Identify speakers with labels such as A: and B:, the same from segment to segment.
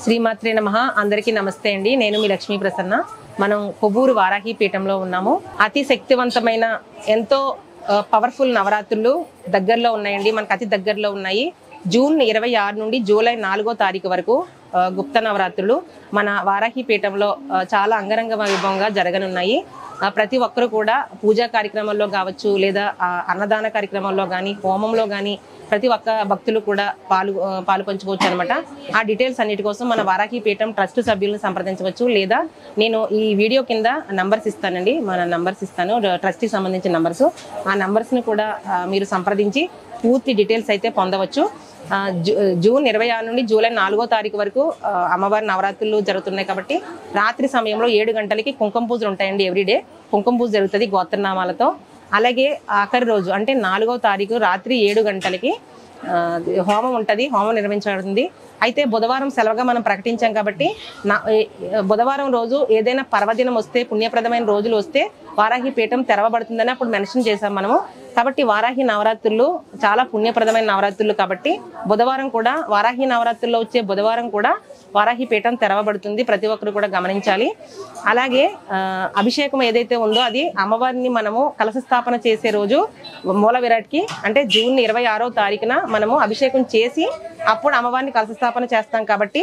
A: శ్రీమాత్రే నమః. అందరికీ నమస్తే అండి. నేను మీ లక్ష్మీ ప్రసన్న. మనం కొవ్వూరు వారాహి పీఠంలో ఉన్నాము. అతి శక్తివంతమైన ఎంతో పవర్ఫుల్ నవరాత్రులు దగ్గరలో ఉన్నాయండి. మనకు అతి దగ్గరలో ఉన్నాయి. జూన్ 26 నుండి జూలై 4వ తారీఖు వరకు గుప్త నవరాత్రులు మన వారాహి పీఠంలో చాలా అంగరంగ వైభవంగా జరగనున్నాయి. ప్రతి ఒక్కరు కూడా పూజా కార్యక్రమాల్లో కావచ్చు, లేదా అన్నదాన కార్యక్రమాల్లో కానీ, హోమంలో కానీ ప్రతి ఒక్క భక్తులు కూడా పాలు పంచుకోవచ్చు అనమాట. ఆ డీటెయిల్స్ అన్నిటి కోసం మన వారాహి పీఠం ట్రస్ట్ సభ్యులను సంప్రదించవచ్చు, లేదా నేను ఈ వీడియో కింద నంబర్స్ ఇస్తానండి. మన నంబర్స్ ఇస్తాను, ట్రస్ట్కి సంబంధించిన నంబర్స్. ఆ నంబర్స్ని కూడా మీరు సంప్రదించి పూర్తి డీటెయిల్స్ అయితే పొందవచ్చు. జూన్ 26 నుండి జూలై 4వ తారీఖు వరకు అమ్మవారి నవరాత్రులు జరుగుతున్నాయి కాబట్టి రాత్రి సమయంలో 7 గంటలకి కుంకుమ పూజలు ఉంటాయండి. ఎవ్రీడే కుంకుమ పూజ జరుగుతుంది గోత్రనామాలతో. అలాగే ఆఖరి రోజు అంటే 4వ తారీఖు రాత్రి 7 గంటలకి హోమం ఉంటుంది, హోమం నిర్వహించబడుతుంది. అయితే బుధవారం సెలవుగా మనం ప్రకటించాం కాబట్టి బుధవారం రోజు ఏదైనా పర్వదినం వస్తే, పుణ్యప్రదమైన రోజులు వస్తే వారాహి పీఠం తెరవబడుతుందని అప్పుడు మెన్షన్ చేసాం మనము. కాబట్టి వారాహి నవరాత్రులు చాలా పుణ్యప్రదమైన నవరాత్రులు కాబట్టి బుధవారం కూడా, వారాహి నవరాత్రుల్లో వచ్చే బుధవారం కూడా వారాహి పీఠం తెరవబడుతుంది. ప్రతి ఒక్కరు కూడా గమనించాలి. అలాగే అభిషేకం ఏదైతే ఉందో అది అమ్మవారిని మనము కలశ స్థాపన చేసే రోజు మూల విరాట్కి అంటే జూన్ 26వ తారీఖున మనము అభిషేకం చేసి అప్పుడు అమ్మవారిని కలశ స్థాపన చేస్తాం. కాబట్టి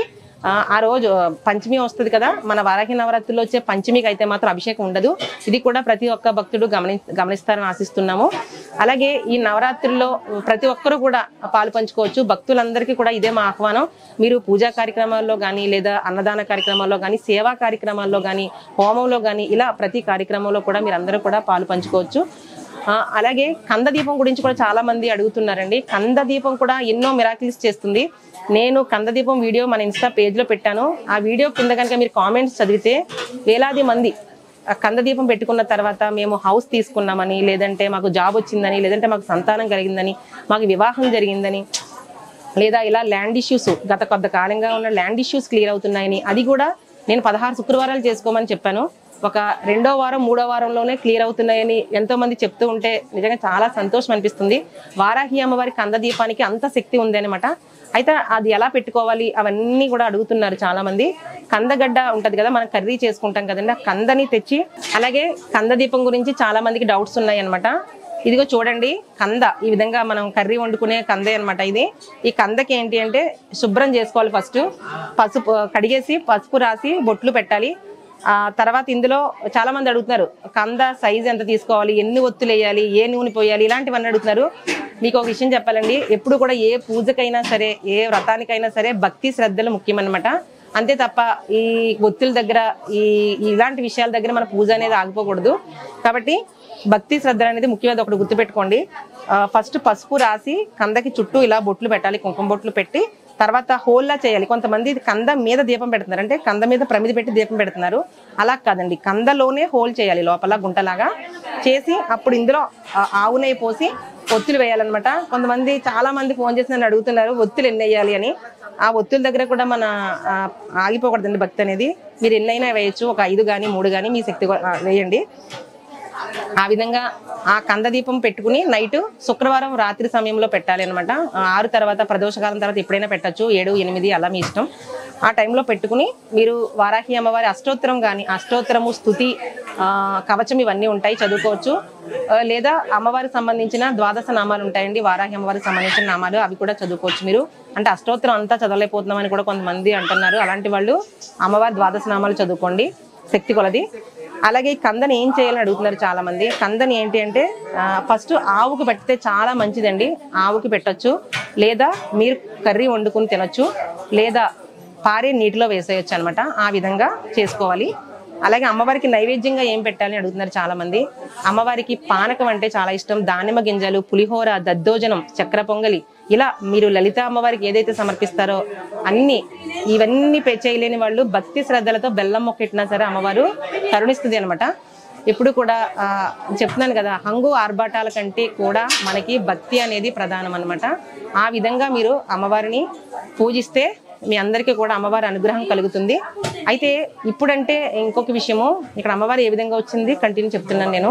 A: ఆ రోజు పంచమి వస్తుంది కదా, మన వారాహి నవరాత్రుల్లో వచ్చే పంచమికి అయితే మాత్రం అభిషేకం ఉండదు. ఇది కూడా ప్రతి ఒక్క భక్తుడు గమనిస్తారని ఆశిస్తున్నాము. అలాగే ఈ నవరాత్రుల్లో ప్రతి ఒక్కరూ కూడా పాలు పంచుకోవచ్చు. భక్తులందరికీ కూడా ఇదే మా ఆహ్వానం. మీరు పూజా కార్యక్రమాల్లో కానీ, లేదా అన్నదాన కార్యక్రమాల్లో కానీ, సేవా కార్యక్రమాల్లో కానీ, హోమంలో కానీ, ఇలా ప్రతి కార్యక్రమంలో కూడా మీరు అందరూ కూడా పాలు పంచుకోవచ్చు. అలాగే కందదీపం గురించి కూడా చాలా మంది అడుగుతున్నారండి. కందదీపం కూడా ఎన్నో మిరాకిల్స్ చేస్తుంది. నేను కందదీపం వీడియో మన ఇన్స్టా పేజ్లో పెట్టాను. ఆ వీడియో కింద కనుక మీరు కామెంట్స్ చదివితే వేలాది మంది కందదీపం పెట్టుకున్న తర్వాత మేము హౌస్ తీసుకున్నామని, లేదంటే మాకు జాబ్ వచ్చిందని, లేదంటే మాకు సంతానం కలిగిందని, మాకు వివాహం జరిగిందని, లేదా ఇలా ల్యాండ్ ఇష్యూస్ గత కొంతకాలంగా ఉన్న ల్యాండ్ ఇష్యూస్ క్లియర్ అవుతున్నాయని, అది కూడా నేను 16 శుక్రవారాలు చేసుకోమని చెప్పాను. ఒక 2వ వారం 3వ వారంలోనే క్లియర్ అవుతున్నాయని ఎంతో మంది చెప్తూ ఉంటే నిజంగా చాలా సంతోషం అనిపిస్తుంది. వారాహి అమ్మవారి కందదీపానికి అంత శక్తి ఉంది అనమాట. అయితే అది ఎలా పెట్టుకోవాలి అవన్నీ కూడా అడుగుతున్నారు చాలా మంది. కందగడ్డ ఉంటది కదా, మనం కర్రీ చేసుకుంటాం కదండి, ఆ కందని తెచ్చి, అలాగే కందదీపం గురించి చాలా మందికి డౌట్స్ ఉన్నాయి అనమాట. ఇదిగో చూడండి, కంద ఈ విధంగా మనం కర్రీ వండుకునే కందే అనమాట. ఈ కందకి ఏంటి అంటే శుభ్రం చేసుకోవాలి. ఫస్ట్ పసుపు కడిగేసి పసుపు రాసి బొట్లు పెట్టాలి. తర్వాత ఇందులో చాలా మంది అడుగుతున్నారు కంద సైజ్ ఎంత తీసుకోవాలి, ఎన్ని ఒత్తులు వేయాలి, ఏ నూనె పోయాలి, ఇలాంటివన్నీ అడుగుతున్నారు. మీకు ఒక విషయం చెప్పాలండి, ఎప్పుడు కూడా ఏ పూజకైనా సరే, ఏ వ్రతానికైనా సరే భక్తి శ్రద్ధలు ముఖ్యమన్నమాట. అంతే తప్ప ఈ ఒత్తుల దగ్గర ఇలాంటి విషయాల దగ్గర మన పూజ అనేది ఆగిపోకూడదు. కాబట్టి భక్తి శ్రద్ధలు అనేది ముఖ్యమైనది, ఒకటి గుర్తుపెట్టుకోండి. ఫస్ట్ పసుపు రాసి కందకి చుట్టూ ఇలా బొట్లు పెట్టాలి, కుంకుమ బొట్లు పెట్టి తర్వాత హోల్లా చేయాలి. కొంతమంది కంద మీద దీపం పెడుతున్నారు, అంటే కంద మీద ప్రమిది పెట్టి దీపం పెడుతున్నారు. అలా కాదండి, కందలోనే హోల్ చేయాలి, లోపల గుంటలాగా చేసి అప్పుడు ఇందులో ఆవు నెయ్యి పోసి ఒత్తులు వేయాలన్నమాట. కొంతమంది చాలా మంది ఫోన్ చేసి నన్ను అడుగుతున్నారు ఒత్తులు ఎన్ని వేయాలి అని. ఆ ఒత్తుల దగ్గర కూడా మన ఆగిపోకూడదండి భక్తి అనేది. మీరు ఎన్నైనా వేయచ్చు, ఒక 5 కానీ 3 కానీ మీ శక్తి వేయండి. ఆ విధంగా ఆ కందదీపం పెట్టుకుని నైట్ శుక్రవారం రాత్రి సమయంలో పెట్టాలి అనమాట. 6 తర్వాత ప్రదోషకాలం తర్వాత ఎప్పుడైనా పెట్టచ్చు, 7, 8 అలా మీ ఇష్టం. ఆ టైంలో పెట్టుకుని మీరు వారాహి అమ్మవారి అష్టోత్తరం కానీ, అష్టోత్తరము, స్తుతి, కవచం ఇవన్నీ ఉంటాయి, చదువుకోవచ్చు. లేదా అమ్మవారికి సంబంధించిన 12 నామాలు ఉంటాయండి, వారాహి అమ్మవారికి సంబంధించిన నామాలు, అవి కూడా చదువుకోవచ్చు మీరు. అంటే అష్టోత్తరం అంతా చదవలేకపోతున్నామని కూడా కొంతమంది అంటున్నారు. అలాంటి వాళ్ళు అమ్మవారి 12 నామాలు చదువుకోండి శక్తి కొలది. అలాగే ఈ కందని ఏం చేయాలని అడుగుతున్నారు చాలా మంది. కందని ఏంటి అంటే ఫస్ట్ ఆవుకి పెడితే చాలా మంచిదండి. ఆవుకి పెట్టచ్చు, లేదా మీరు కర్రీ వండుకుని తినొచ్చు, లేదా పారే నీటిలో వేసేయచ్చు అనమాట. ఆ విధంగా చేసుకోవాలి. అలాగే అమ్మవారికి నైవేద్యంగా ఏం పెట్టాలని అడుగుతున్నారు చాలా మంది. అమ్మవారికి పానకం అంటే చాలా ఇష్టం. దానిమ్మ గింజలు, పులిహోర, దద్దోజనం, చక్ర పొంగలి, ఇలా మీరు లలిత అమ్మవారికి ఏదైతే సమర్పిస్తారో ఇవన్నీ చేయలేని వాళ్ళు భక్తి శ్రద్ధలతో బెల్లం మొక్కెట్టినా సరే అమ్మవారు కరుణిస్తుంది అనమాట. ఎప్పుడు కూడా చెప్తున్నాను కదా, హంగు ఆర్భాటాల కంటే కూడా మనకి భక్తి అనేది ప్రధానం అనమాట. ఆ విధంగా మీరు అమ్మవారిని పూజిస్తే మీ అందరికీ కూడా అమ్మవారి అనుగ్రహం కలుగుతుంది. అయితే ఇప్పుడంటే ఇంకొక విషయము, ఇక్కడ అమ్మవారు ఏ విధంగా వచ్చింది కంటిన్యూ చెప్తున్నాను నేను.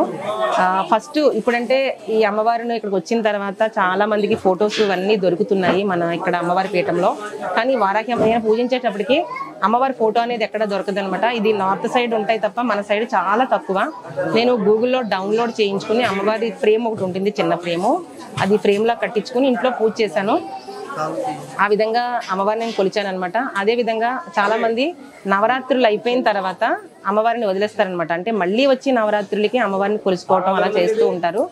A: ఫస్ట్ ఇప్పుడంటే ఈ అమ్మవారిని ఇక్కడికి వచ్చిన తర్వాత చాలా మందికి ఫొటోస్ ఇవన్నీ దొరుకుతున్నాయి మన ఇక్కడ అమ్మవారి పీఠంలో. కానీ వారాహి అమ్మవారిని పూజించేటప్పటికి అమ్మవారి ఫోటో అనేది ఎక్కడ దొరకదు అనమాట. ఇది నార్త్ సైడ్ ఉంటాయి తప్ప మన సైడ్ చాలా తక్కువ. నేను గూగుల్లో డౌన్లోడ్ చేయించుకుని అమ్మవారి ఫ్రేమ్ ఒకటి ఉంటుంది, చిన్న ఫ్రేము, అది ఫ్రేమ్లా కట్టించుకుని ఇంట్లో పూజ చేశాను. ఆ విధంగా అమ్మవారిని నేను కొలిచాను అనమాట. అదే విధంగా చాలా మంది నవరాత్రులు అయిపోయిన తర్వాత అమ్మవారిని వదిలేస్తారనమాట. అంటే మళ్ళీ వచ్చి నవరాత్రులకి అమ్మవారిని కొలుసుకోవటం అలా చేస్తూ ఉంటారు.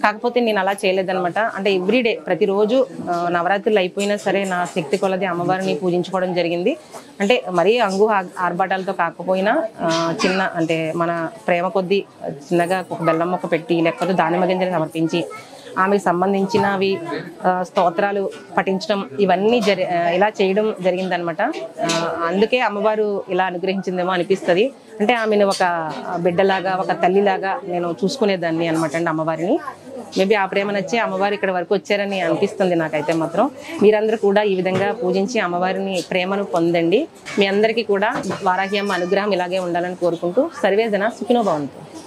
A: కాకపోతే నేను అలా చేయలేదనమాట. అంటే ఎవ్రీడే ప్రతిరోజు నవరాత్రులు అయిపోయినా సరే నా శక్తి కొలది అమ్మవారిని పూజించుకోవడం జరిగింది. అంటే మరీ అంగు ఆర్భాటాలతో కాకపోయినా చిన్న అంటే మన ప్రేమ కొద్దీ చిన్నగా ఒక బెల్లం మొక్క పెట్టి లేకపోతే దానిమ్మ గింజలు సమర్పించి ఆమెకు సంబంధించినవి స్తోత్రాలు పఠించడం ఇవన్నీ ఇలా చేయడం జరిగిందనమాట. అందుకే అమ్మవారు ఇలా అనుగ్రహించిందేమో అనిపిస్తుంది. అంటే ఆమెను ఒక బిడ్డలాగా ఒక తల్లిలాగా నేను చూసుకునేదాన్ని అనమాట అండి అమ్మవారిని. మేబీ ఆ ప్రేమ నచ్చి అమ్మవారు ఇక్కడ వరకు వచ్చారని అనిపిస్తుంది నాకైతే మాత్రం. మీరందరూ కూడా ఈ విధంగా పూజించి అమ్మవారిని ప్రేమను పొందండి. మీ అందరికీ కూడా వారాహి అమ్మ అనుగ్రహం ఇలాగే ఉండాలని కోరుకుంటూ సర్వేజన సుఖినో భవంతు.